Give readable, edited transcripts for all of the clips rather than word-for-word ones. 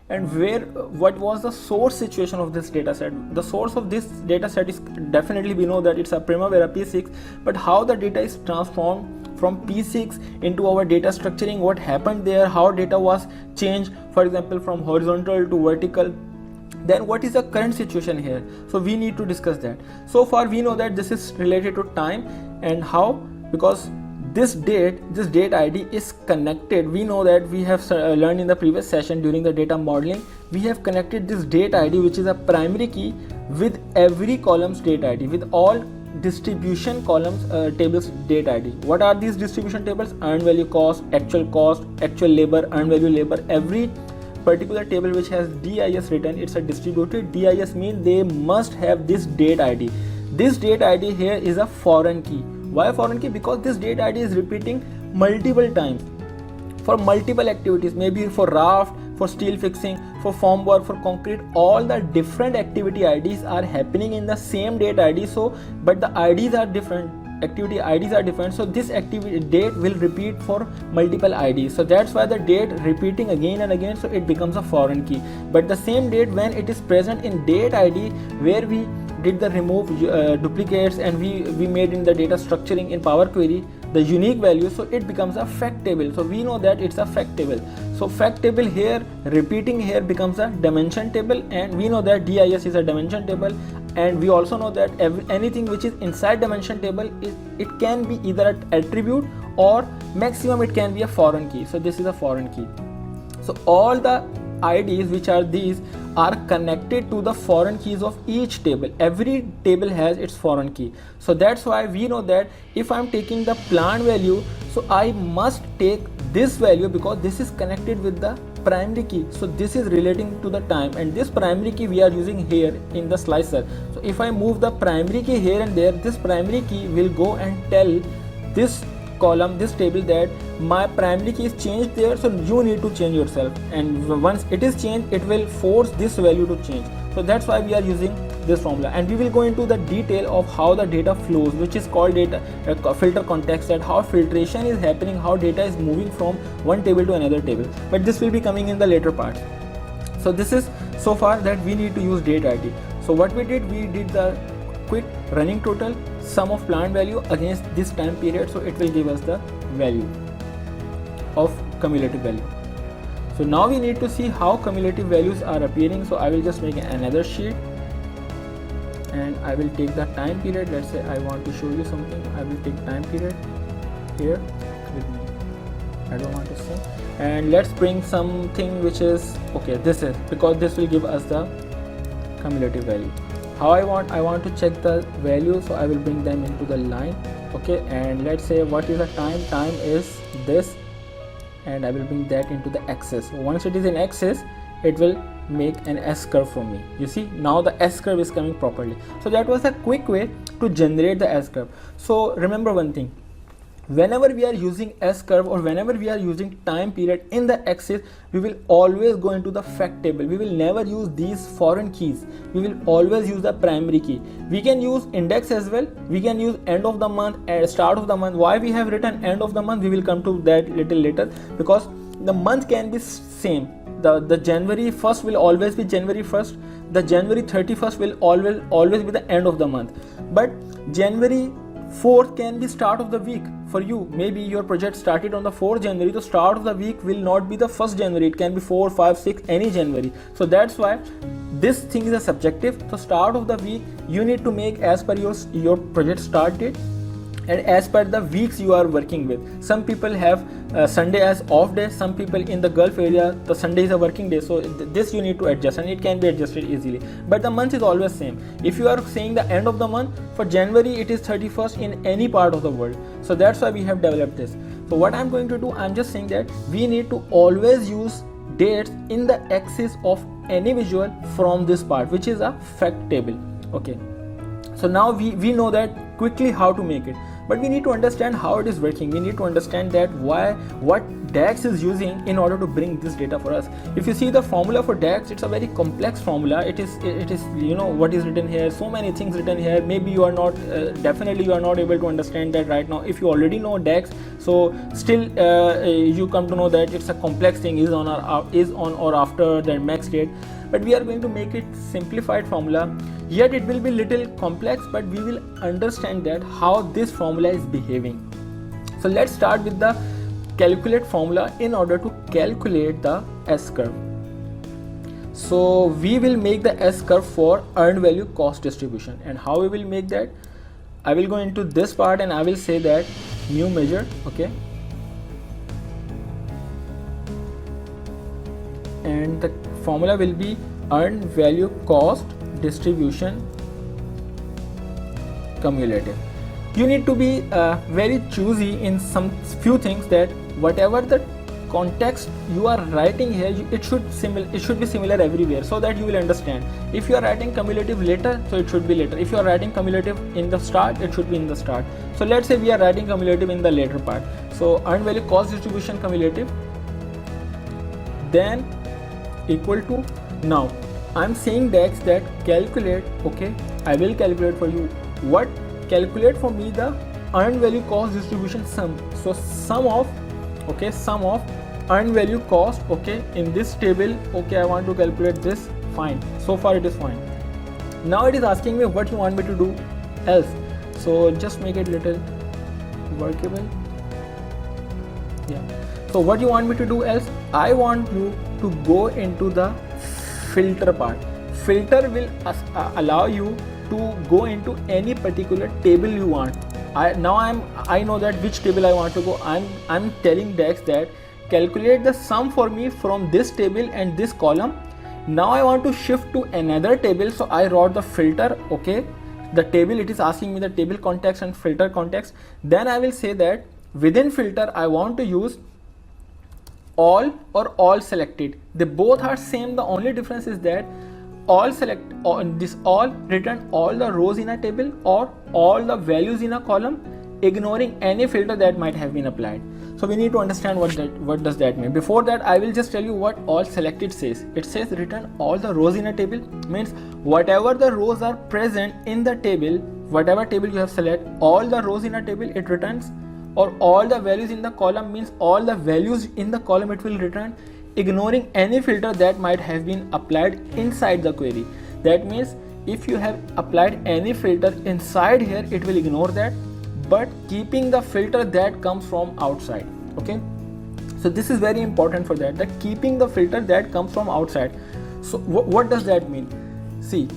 and what was the source situation of this data set. The source of this data set is definitely, we know that it's a Primavera P6, but how the data is transformed from P6 into our data structuring, what happened there, how data was changed, for example, from horizontal to vertical, then what is the current situation here. So we need to discuss that. So far we know that this is related to time, and how, because this date ID is connected. We know that we have learned in the previous session during the data modeling, we have connected this date ID, which is a primary key, with every column's date ID, with all distribution columns tables date ID. What are these distribution tables? Earned value cost, actual labor, earned value labor. Every particular table which has DIS written, it's a distributed DIS, means they must have this date ID. This date ID here is a foreign key. Why foreign key? Because this date ID is repeating multiple times for multiple activities, maybe for raft, for steel fixing, for formwork, for concrete. All the different activity IDs are happening in the same date ID. So, but the IDs are different, activity IDs are different. So this activity date will repeat for multiple IDs. So that's why the date repeating again and again. So it becomes a foreign key. But the same date, when it is present in date ID, where we did the remove duplicates, and we made in the data structuring in Power Query the unique value, so it becomes a fact table. So we know that it's a fact table. So fact table here repeating here becomes a dimension table, and we know that DIS is a dimension table, and we also know that anything which is inside dimension table it can be either an attribute or maximum it can be a foreign key. So this is a foreign key. So all the IDs which are these are connected to the foreign keys of each table. Every table has its foreign key. So that's why we know that if I'm taking the plant value, so I must take this value because this is connected with the primary key. So this is relating to the time, and this primary key we are using here in the slicer. So if I move the primary key here and there, this primary key will go and tell this column, this table, that my primary key is changed there, so you need to change yourself, and once it is changed it will force this value to change. So that's why we are using this formula, and we will go into the detail of how the data flows, which is called data filter context, that how filtration is happening, how data is moving from one table to another table, but this will be coming in the later part. So this is so far that we need to use date ID. So what we did the quick running total sum of plant value against this time period, so it will give us the value of cumulative value. So now we need to see how cumulative values are appearing. So I will just make another sheet, and I will take the time period. Let's say I want to show you something. I will take time period here with me. I don't want to say, and let's bring something which is okay. This is because this will give us the cumulative value. How I want to check the value, so I will bring them into the line. Okay, and let's say what is the time is this, and I will bring that into the axis. Once it is in axis, it will make an S curve for me. You see, now the S curve is coming properly. So that was a quick way to generate the S curve. So remember one thing, whenever we are using S curve or whenever we are using time period in the axis, we will always go into the fact table. We will never use these foreign keys. We will always use the primary key. We can use index as well. We can use end of the month and start of the month. Why we have written end of the month, we will come to that little later, because the month can be same. The January 1st will always be January 1st. The January 31st will always be the end of the month. But January 4th can be start of the week for you. Maybe your project started on the 4th January, the start of the week will not be the 1st January. It can be 4, 5, 6, any January. So that's why this thing is a subjective. So start of the week you need to make as per your project start date and as per the weeks you are working with. Some people have Sunday as off day, some people in the Gulf area the Sunday is a working day, so this you need to adjust, and it can be adjusted easily, but the month is always same. If you are saying the end of the month, for January it is 31st in any part of the world. So that's why we have developed this. So what I'm going to do, I'm just saying that we need to always use dates in the axis of any visual from this part, which is a fact table. Okay, so now we know that quickly how to make it. but we need to understand how it is working. We need to understand that what DAX is using in order to bring this data for us. If you see the formula for DAX, it's a very complex formula. It is what is written here, so many things written here. Maybe you are not definitely you are not able to understand that right now if you already know DAX. So still you come to know that it's a complex thing, is on or after the max date. But we are going to make it simplified formula, yet it will be little complex, but we will understand that how this formula is behaving. So let's start with the calculate formula in order to calculate the S curve. So we will make the S curve for earned value cost distribution. And how we will make that? I will go into this part and I will say that new measure, okay, and the formula will be earned value cost distribution cumulative. You need to be very choosy in some few things, that whatever the context you are writing here, it should be similar everywhere, so that you will understand. If you are writing cumulative later, so it should be later. If you are writing cumulative in the start, it should be in the start. So let's say we are writing cumulative in the later part. So earned value cost distribution cumulative, then equal to, now I'm saying DAX that calculate, okay, I will calculate for you. What? Calculate for me the earned value cost distribution sum. So sum of earned value cost, okay, in this table, okay, I want to calculate this, fine, so far it is fine. Now it is asking me what you want me to do else. So just make it little workable. Yeah, so what you want me to do else? I want you to go into the filter part. Filter will allow you to go into any particular table you want. I know that which table I want to go. I'm telling DAX that calculate the sum for me from this table and this column. Now I want to shift to another table, so I wrote the filter, okay, the table, it is asking me the table context and filter context. Then I will say that within filter I want to use all or all selected. They both are same, the only difference is that all return all the rows in a table or all the values in a column, ignoring any filter that might have been applied. So we need to understand what does that mean. Before that, I will just tell you what all selected says. It says return all the rows in a table, means whatever the rows are present in the table, whatever table you have select, all the rows in a table it returns, or all the values in the column, means all the values in the column it will return, ignoring any filter that might have been applied inside the query. That means if you have applied any filter inside here, it will ignore that, but keeping the filter that comes from outside. Okay, so this is very important for that keeping the filter that comes from outside. So what does that mean? See,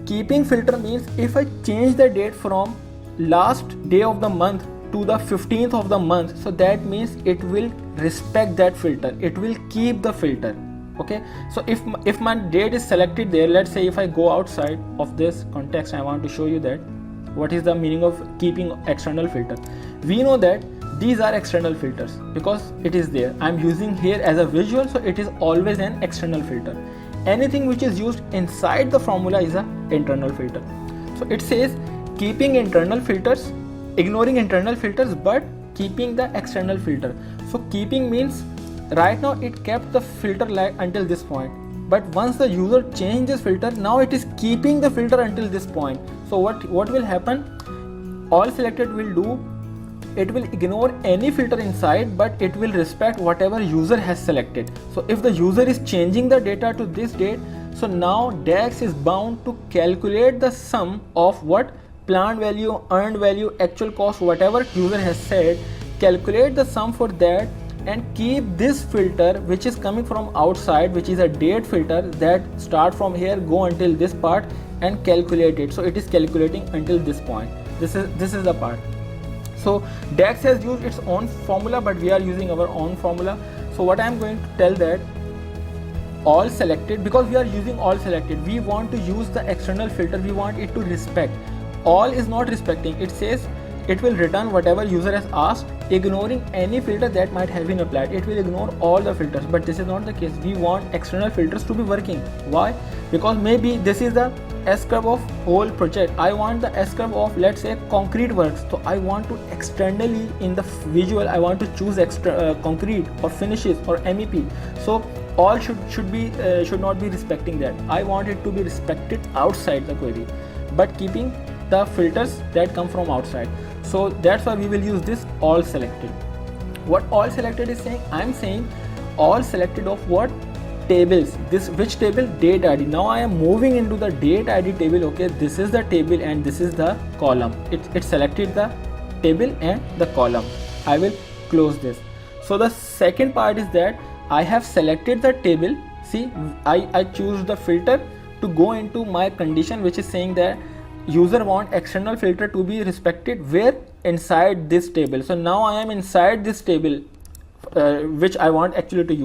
keeping filter means if I change the date from last day of the month to the 15th of the month, so that means it will respect that filter, it will keep the filter. Okay, so if my date is selected there, let's say if I go outside of this context, I want to show you that what is the meaning of keeping external filter. We know that these are external filters because it is there. I'm using here as a visual, so it is always an external filter. Anything which is used inside the formula is an internal filter. So it says keeping internal filters, ignoring internal filters, but keeping the external filter. So keeping means right now it kept the filter until this point, but once the user changes filter, now it is keeping the filter until this point. So what will happen? All selected will do, it will ignore any filter inside, but it will respect whatever user has selected. So if the user is changing the data to this date, so now DAX is bound to calculate the sum of what? Planned value, earned value, actual cost, whatever user has said, calculate the sum for that and keep this filter which is coming from outside, which is a date filter that start from here, go until this part and calculate it. So it is calculating until this point. This is the part. So DAX has used its own formula, but we are using our own formula. So what I am going to tell that all selected, because we are using all selected, we want to use the external filter, we want it to respect. All is not respecting. It says it will return whatever user has asked, ignoring any filter that might have been applied. It will ignore all the filters, but this is not the case. We want external filters to be working. Why? Because maybe this is the S-curve of whole project. I want the S-curve of, let's say, concrete works. So I want to externally in the visual, I want to choose extra concrete or finishes or MEP. So all should not be respecting that. I want it to be respected outside the query, but keeping the filters that come from outside. So that's why we will use this all selected. What all selected is saying? I'm saying all selected of what? Tables. This which table? Date ID. Now I am moving into the date ID table. Okay, this is the table and this is the column. It selected the table and the column. I will close this. So the second part is that I have selected the table. See, I choose the filter to go into my condition, which is saying that user want external filter to be respected where? Inside this table. So now I am inside this table which I want actually to use.